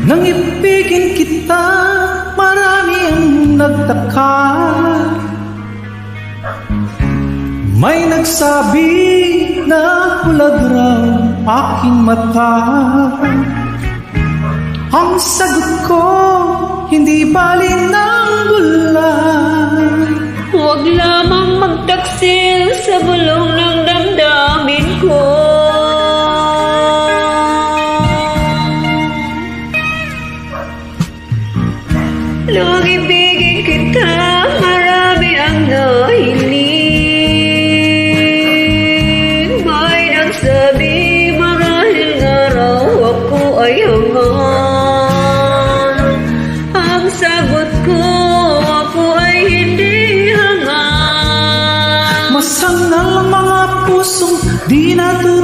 Nang ibigin kita, marami ang nagtaka. May nagsabi na bulag raw aking mata. Ang sagot ko, hindi bali ng bulan. Huwag lamang magtaksil sa bulong ng damdamin ko. Nung ibigin kita, marami ang nahiling. May nagsabi, marahil nga raw ako ay hangal. Ang sagot ko, ako ay hindi hangal. Masangal ang mga pusong di natutunan.